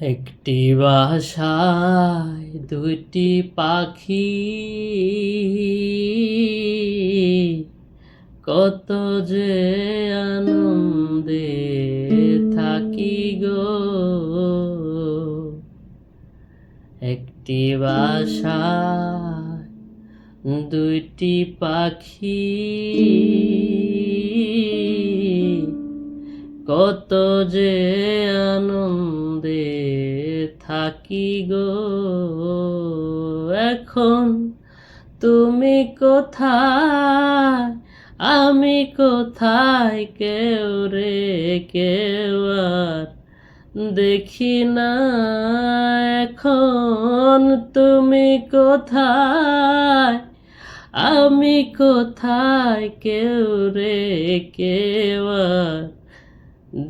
একটি বাসায় দুইটি পাখি, কত যে আনন্দে থাকি গো। একটি বাসায় দুইটি পাখি, কত যে আনন্দে থাকি গো। এখন তুমি কোথায়, আমি কোথায়, কেউ রে কেউ আর দেখি না। এখন তুমি কোথায়, আমি কোথায়, কেউ রে কেউ আর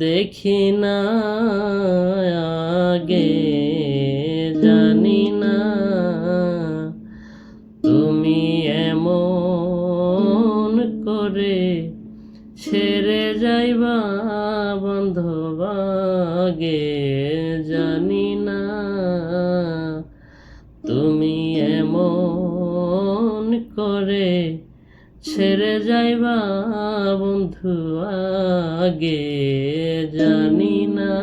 দেখি না। আগে জানি না তুমি এমন করে ছেড়ে যাইবা বান্ধব, আগে জানি না তুমি এমন করে ছেড়ে যাইবা বন্ধু, আগে জানি না।